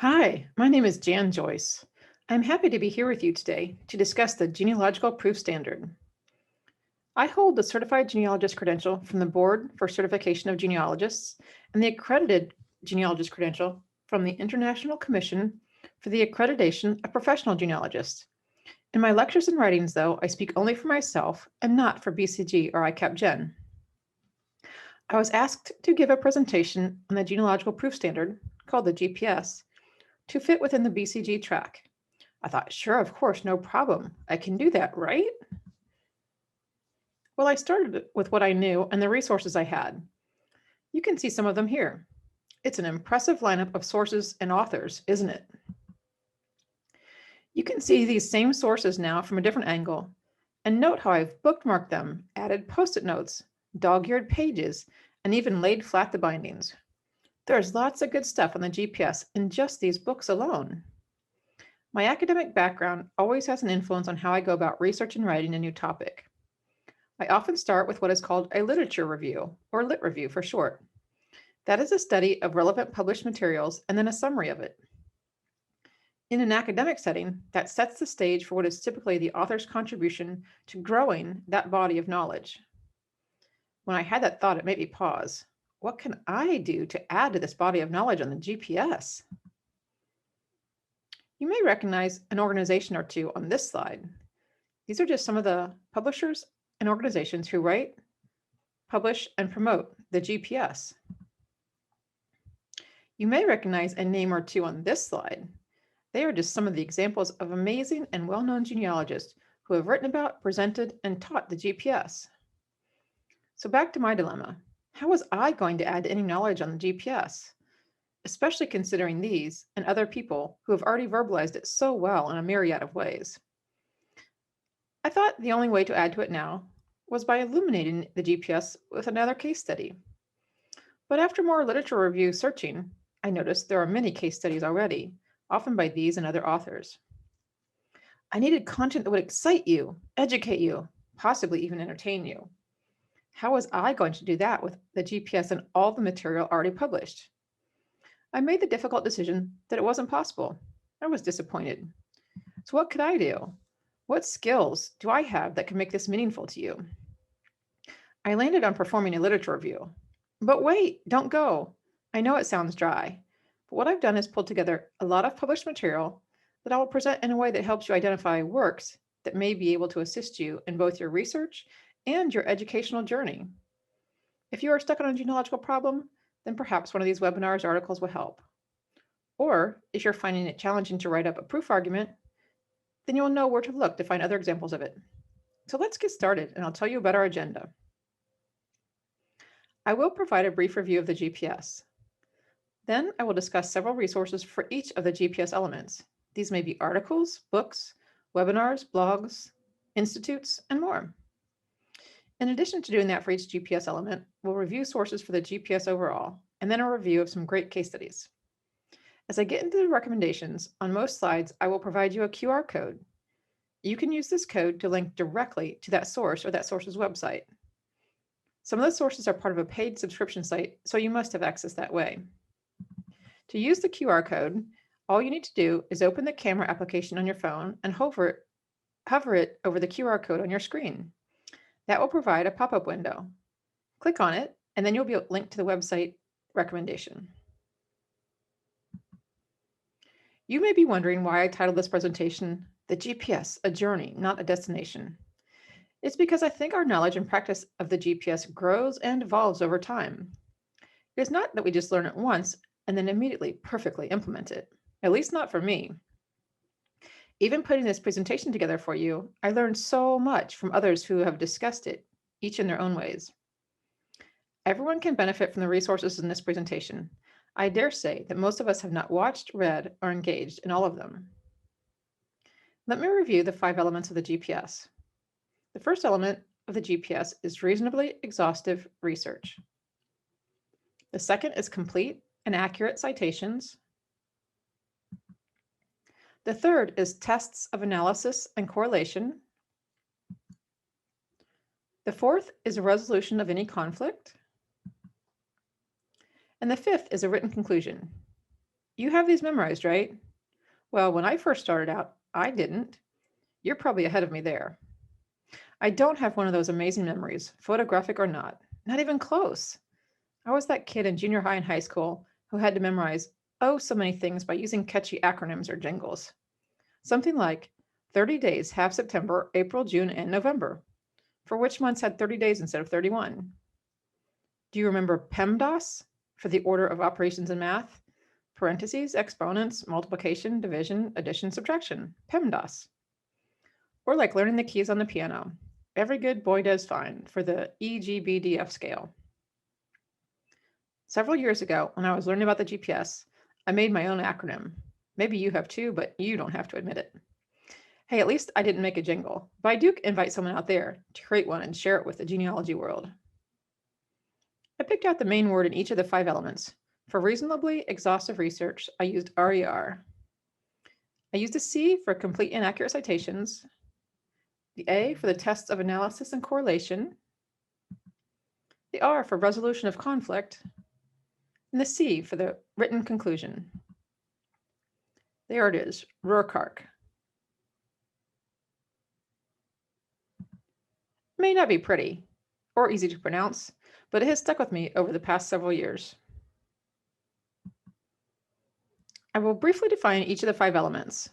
Hi, my name is Jan Joyce. I'm happy to be here with you today to discuss the Genealogical Proof Standard. I hold the Certified Genealogist credential from the Board for Certification of Genealogists and the Accredited Genealogist credential from the International Commission for the Accreditation of Professional Genealogists. In my lectures and writings, though, I speak only for myself and not for BCG or ICAPGen. I was asked to give a presentation on the Genealogical Proof Standard, called the GPS, to fit within the BCG track. I thought, sure, of course, no problem. I can do that, right? Well, I started with what I knew and the resources I had. You can see some of them here. It's an impressive lineup of sources and authors, isn't it? You can see these same sources now from a different angle, and note how I've bookmarked them, added post-it notes, dog-eared pages, and even laid flat the bindings. There's lots of good stuff on the GPS in just these books alone. My academic background always has an influence on how I go about research and writing a new topic. I often start with what is called a literature review, or lit review for short. That is a study of relevant published materials and then a summary of it. In an academic setting, that sets the stage for what is typically the author's contribution to growing that body of knowledge. When I had that thought, it made me pause. What can I do to add to this body of knowledge on the GPS? You may recognize an organization or two on this slide. These are just some of the publishers and organizations who write, publish, and promote the GPS. You may recognize a name or two on this slide. They are just some of the examples of amazing and well-known genealogists who have written about, presented, and taught the GPS. So back to my dilemma. How was I going to add any knowledge on the GPS? Especially considering these and other people who have already verbalized it so well in a myriad of ways. I thought the only way to add to it now was by illuminating the GPS with another case study. But after more literature review searching, I noticed there are many case studies already, often by these and other authors. I needed content that would excite you, educate you, possibly even entertain you. How was I going to do that with the GPS and all the material already published? I made the difficult decision that it wasn't possible. I was disappointed. So what could I do? What skills do I have that can make this meaningful to you? I landed on performing a literature review. But wait, don't go. I know it sounds dry, but what I've done is pulled together a lot of published material that I will present in a way that helps you identify works that may be able to assist you in both your research and your educational journey. If you are stuck on a genealogical problem, then perhaps one of these webinars articles will help. Or if you're finding it challenging to write up a proof argument, then you'll know where to look to find other examples of it. So let's get started, and I'll tell you about our agenda. I will provide a brief review of the GPS. Then I will discuss several resources for each of the GPS elements. These may be articles, books, webinars, blogs, institutes, and more. In addition to doing that for each GPS element, we'll review sources for the GPS overall, and then a review of some great case studies. As I get into the recommendations, on most slides, I will provide you a QR code. You can use this code to link directly to that source or that source's website. Some of the sources are part of a paid subscription site, so you must have access that way. To use the QR code, all you need to do is open the camera application on your phone and hover it over the QR code on your screen. That will provide a pop-up window. Click on it, and then you'll be linked to the website recommendation. You may be wondering why I titled this presentation, The GPS, a Journey, Not a Destination. It's because I think our knowledge and practice of the GPS grows and evolves over time. It is not that we just learn it once and then immediately perfectly implement it, at least not for me. Even putting this presentation together for you, I learned so much from others who have discussed it, each in their own ways. Everyone can benefit from the resources in this presentation. I dare say that most of us have not watched, read, or engaged in all of them. Let me review the 5 elements of the GPS. The first element of the GPS is reasonably exhaustive research. The second is complete and accurate citations. The third is tests of analysis and correlation. The fourth is a resolution of any conflict. And the fifth is a written conclusion. You have these memorized, right? Well, when I first started out, I didn't. You're probably ahead of me there. I don't have one of those amazing memories, photographic or not even close. I was that kid in junior high and high school who had to memorize so many things by using catchy acronyms or jingles. Something like 30 days have September, April, June, and November, for which months had 30 days instead of 31. Do you remember PEMDAS for the order of operations in math? Parentheses, exponents, multiplication, division, addition, subtraction. PEMDAS. Or like learning the keys on the piano. Every good boy does fine for the EGBDF scale. Several years ago, when I was learning about the GPS, I made my own acronym. Maybe you have too, but you don't have to admit it. Hey, at least I didn't make a jingle, but I do invite someone out there to create one and share it with the genealogy world. I picked out the main word in each of the 5 elements. For reasonably exhaustive research, I used RER. I used a C for complete and accurate citations, the A for the tests of analysis and correlation, the R for resolution of conflict, and the C for the written conclusion. There it is, Rorschach. May not be pretty or easy to pronounce, but it has stuck with me over the past several years. I will briefly define each of the 5 elements,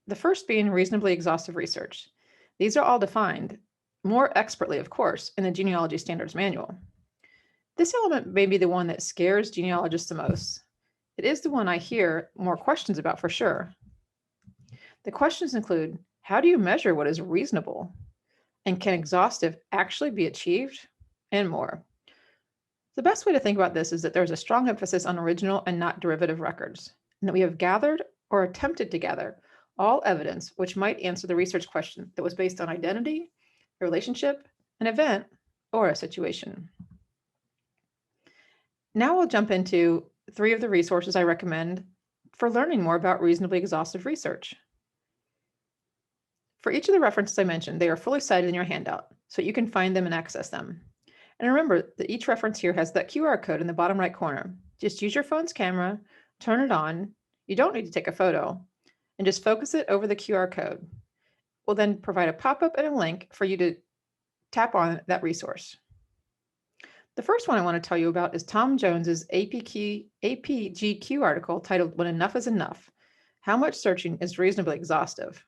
the first being reasonably exhaustive research. These are all defined, more expertly, of course, in the Genealogy Standards Manual. This element may be the one that scares genealogists the most. It is the one I hear more questions about for sure. The questions include, how do you measure what is reasonable? And can exhaustive actually be achieved? And more. The best way to think about this is that there's a strong emphasis on original and not derivative records, and that we have gathered or attempted to gather all evidence which might answer the research question that was based on identity, a relationship, an event, or a situation. Now we'll jump into 3 of the resources I recommend for learning more about reasonably exhaustive research. For each of the references I mentioned, they are fully cited in your handout, so you can find them and access them. And remember that each reference here has that QR code in the bottom right corner. Just use your phone's camera, turn it on. You don't need to take a photo, and just focus it over the QR code. We'll then provide a pop-up and a link for you to tap on that resource. The first one I want to tell you about is Tom Jones's APGQ article titled When Enough is Enough, How Much Searching is Reasonably Exhaustive.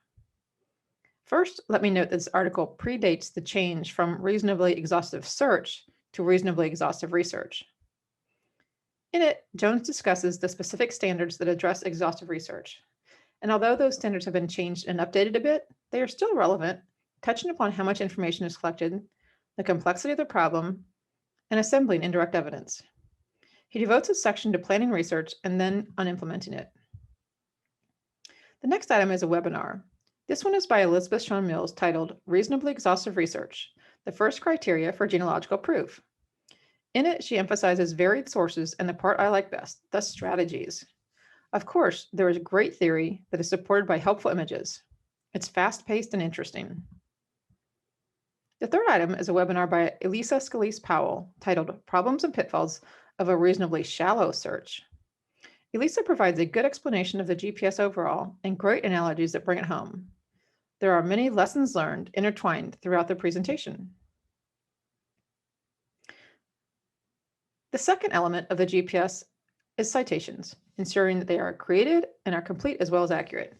First, let me note that this article predates the change from reasonably exhaustive search to reasonably exhaustive research. In it, Jones discusses the specific standards that address exhaustive research. And although those standards have been changed and updated a bit, they are still relevant, touching upon how much information is collected, the complexity of the problem, and assembling indirect evidence. He devotes a section to planning research and then on implementing it. The next item is a webinar. This one is by Elizabeth Sean Mills titled Reasonably Exhaustive Research, the First Criteria for Genealogical Proof. In it, she emphasizes varied sources and the part I like best, the strategies. Of course, there is great theory that is supported by helpful images. It's fast-paced and interesting. The third item is a webinar by Elisa Scalise Powell titled Problems and Pitfalls of a Reasonably Shallow Search. Elisa provides a good explanation of the GPS overall and great analogies that bring it home. There are many lessons learned intertwined throughout the presentation. The second element of the GPS is citations, ensuring that they are created and are complete as well as accurate.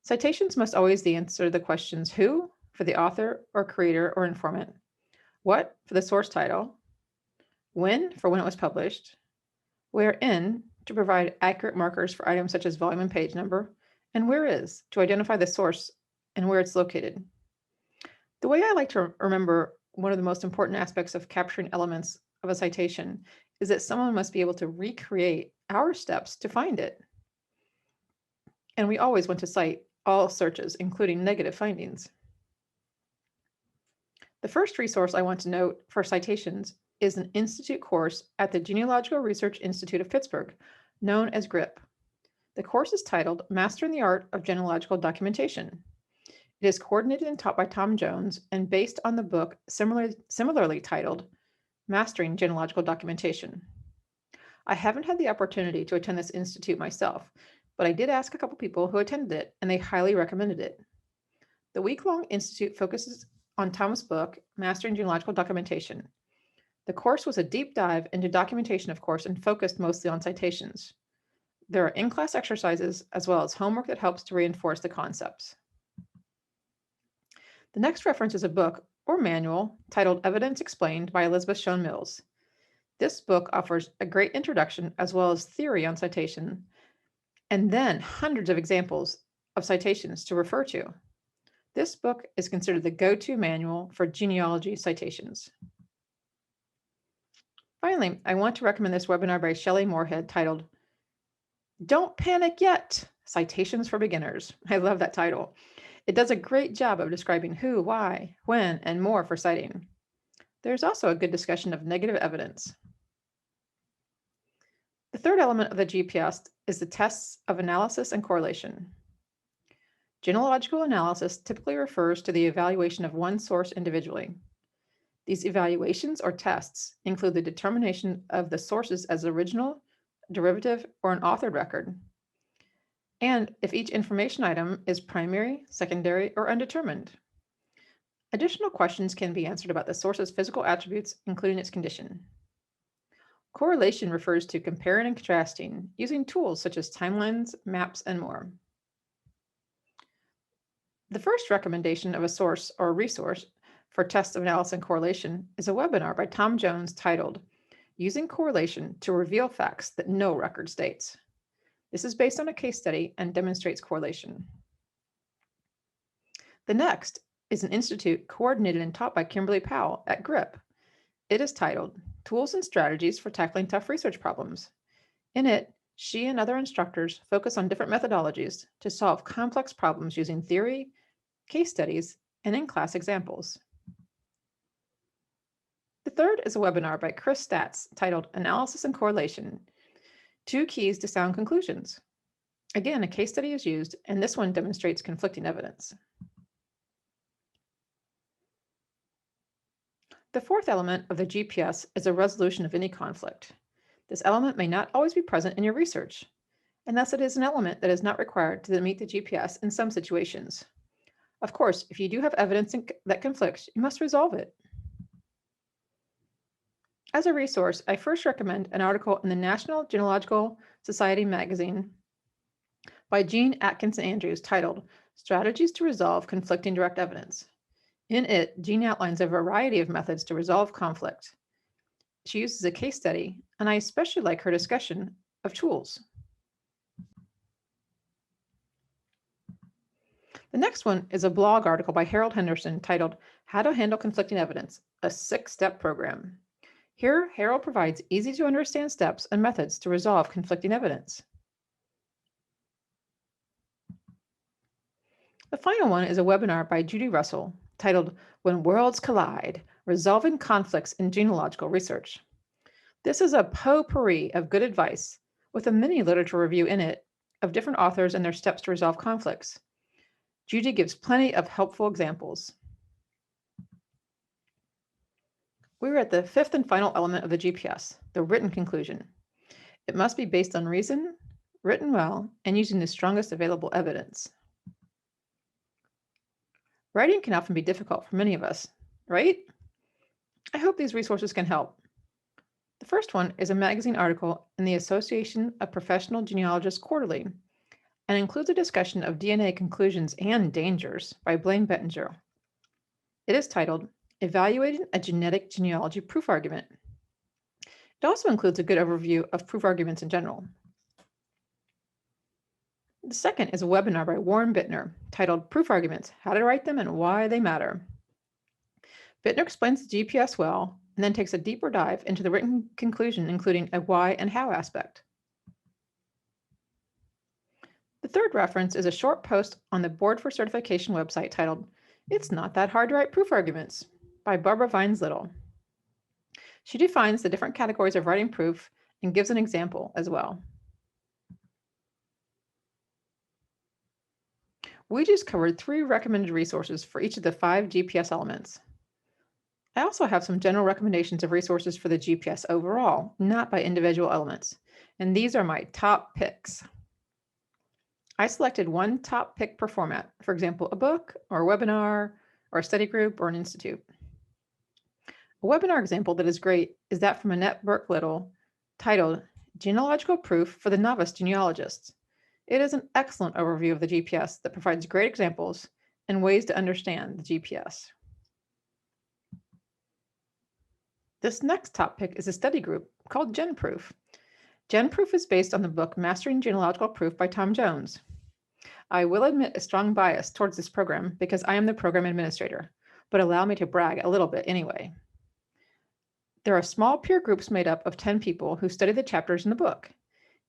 Citations must always answer the questions who, for the author or creator or informant, what, for the source title, when, for when it was published, where in, to provide accurate markers for items such as volume and page number, and where is, to identify the source and where it's located. The way I like to remember one of the most important aspects of capturing elements of a citation is that someone must be able to recreate our steps to find it. And we always want to cite all searches, including negative findings. The first resource I want to note for citations is an institute course at the Genealogical Research Institute of Pittsburgh, known as GRIP. The course is titled Mastering the Art of Genealogical Documentation. It is coordinated and taught by Tom Jones and based on the book similarly titled Mastering Genealogical Documentation. I haven't had the opportunity to attend this institute myself, but I did ask a couple people who attended it, and they highly recommended it. The week-long institute focuses on Tom's book, Mastering Genealogical Documentation. The course was a deep dive into documentation, of course, and focused mostly on citations. There are in-class exercises as well as homework that helps to reinforce the concepts. The next reference is a book or manual titled Evidence Explained by Elizabeth Shown Mills. This book offers a great introduction as well as theory on citation, and then hundreds of examples of citations to refer to. This book is considered the go-to manual for genealogy citations. Finally, I want to recommend this webinar by Shelley Moorhead titled Don't Panic Yet, Citations for Beginners. I love that title. It does a great job of describing who, why, when, and more for citing. There's also a good discussion of negative evidence. The third element of the GPS is the tests of analysis and correlation. Genealogical analysis typically refers to the evaluation of one source individually. These evaluations or tests include the determination of the sources as original, derivative, or an authored record, and if each information item is primary, secondary, or undetermined. Additional questions can be answered about the source's physical attributes, including its condition. Correlation refers to comparing and contrasting using tools such as timelines, maps, and more. The first recommendation of a source or a resource for tests of analysis and correlation is a webinar by Tom Jones titled Using Correlation to Reveal Facts That No Record States. This is based on a case study and demonstrates correlation. The next is an institute coordinated and taught by Kimberly Powell at GRIP. It is titled Tools and Strategies for Tackling Tough Research Problems. In it, she and other instructors focus on different methodologies to solve complex problems using theory, case studies, and in-class examples. The third is a webinar by Chris Statz titled Analysis and Correlation, 2 Keys to Sound Conclusions. Again, a case study is used, and this one demonstrates conflicting evidence. The fourth element of the GPS is a resolution of any conflict. This element may not always be present in your research, and thus it is an element that is not required to meet the GPS in some situations. Of course, if you do have evidence that conflicts, you must resolve it. As a resource, I first recommend an article in the National Genealogical Society magazine by Jean Atkinson Andrews titled Strategies to Resolve Conflicting Direct Evidence. In it, Jean outlines a variety of methods to resolve conflict. She uses a case study, and I especially like her discussion of tools. The next one is a blog article by Harold Henderson titled How to Handle Conflicting Evidence, a 6-Step Program. Here, Harold provides easy-to-understand steps and methods to resolve conflicting evidence. The final one is a webinar by Judy Russell titled When Worlds Collide, Resolving Conflicts in Genealogical Research. This is a potpourri of good advice with a mini literature review in it of different authors and their steps to resolve conflicts. Judy gives plenty of helpful examples. We're at the fifth and final element of the GPS, the written conclusion. It must be based on reason, written well, and using the strongest available evidence. Writing can often be difficult for many of us, right? I hope these resources can help. The first one is a magazine article in the Association of Professional Genealogists Quarterly and includes a discussion of DNA conclusions and dangers by Blaine Bettinger. It is titled Evaluating a Genetic Genealogy Proof Argument. It also includes a good overview of proof arguments in general. The second is a webinar by Warren Bittner titled Proof Arguments, How to Write Them and Why They Matter. Bittner explains the GPS well and then takes a deeper dive into the written conclusion, including a why and how aspect. The third reference is a short post on the Board for Certification website titled It's Not That Hard to Write Proof Arguments by Barbara Vines Little. She defines the different categories of writing proof and gives an example as well. We just covered 3 recommended resources for each of the 5 GPS elements. I also have some general recommendations of resources for the GPS overall, not by individual elements. And these are my top picks. I selected one top pick per format, for example, a book or a webinar or a study group or an institute. A webinar example that is great is that from Annette Burke-Little titled Genealogical Proof for the Novice Genealogist. It is an excellent overview of the GPS that provides great examples and ways to understand the GPS. This next top pick is a study group called GenProof. GenProof is based on the book Mastering Genealogical Proof by Tom Jones. I will admit a strong bias towards this program because I am the program administrator, but allow me to brag a little bit anyway. There are small peer groups made up of 10 people who study the chapters in the book.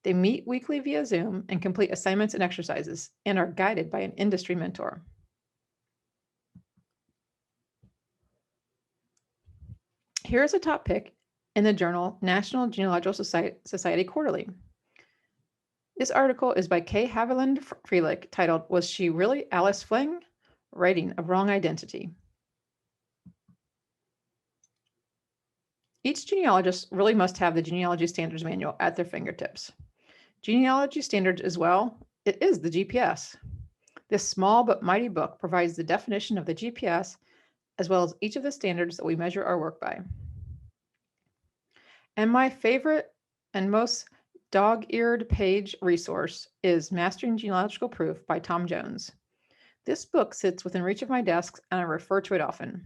They meet weekly via Zoom and complete assignments and exercises and are guided by an industry mentor. Here is a top pick in the journal National Genealogical Society Quarterly. This article is by Kay Haviland Frelich titled, Was She Really Alice Fling? Writing a Wrong Identity. Each genealogist really must have the Genealogy Standards Manual at their fingertips. Genealogy Standards as well, it is the GPS. This small but mighty book provides the definition of the GPS as well as each of the standards that we measure our work by. And my favorite and most dog-eared page resource is Mastering Genealogical Proof by Tom Jones. This book sits within reach of my desk and I refer to it often.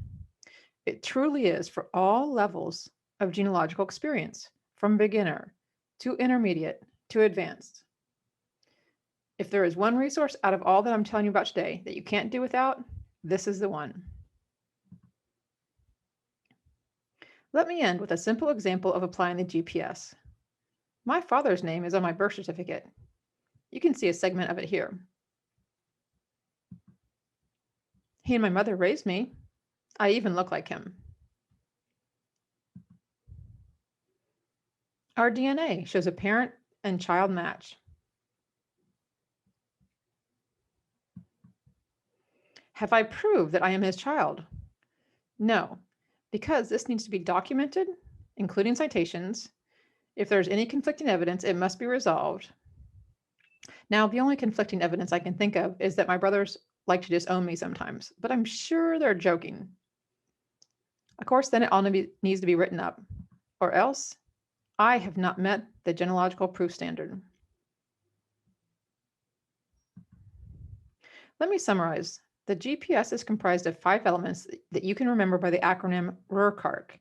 It truly is for all levels of genealogical experience, from beginner to intermediate to advanced. If there is one resource out of all that I'm telling you about today that you can't do without, this is the one. Let me end with a simple example of applying the GPS. My father's name is on my birth certificate. You can see a segment of it here. He and my mother raised me. I even look like him. Our DNA shows a parent and child match. Have I proved that I am his child? No, because this needs to be documented, including citations. If there's any conflicting evidence, it must be resolved. Now, the only conflicting evidence I can think of is that my brothers like to disown me sometimes, but I'm sure they're joking. Of course, then it all needs to be written up, or else I have not met the Genealogical Proof Standard. Let me summarize. The GPS is comprised of 5 elements that you can remember by the acronym RERCARC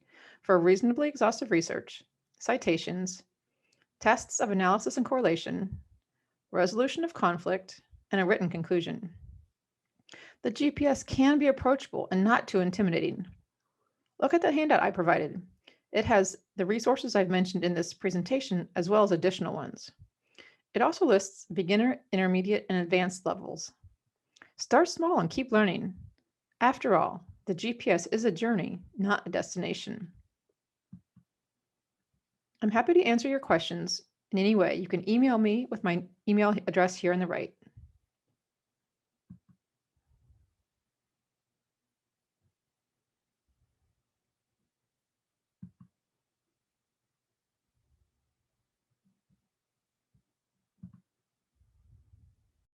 for reasonably exhaustive research, citations, tests of analysis and correlation, resolution of conflict, and a written conclusion. The GPS can be approachable and not too intimidating. Look at the handout I provided. It has the resources I've mentioned in this presentation as well as additional ones. It also lists beginner, intermediate, and advanced levels. Start small and keep learning. After all, the GPS is a journey, not a destination. I'm happy to answer your questions in any way. You can email me with my email address here on the right.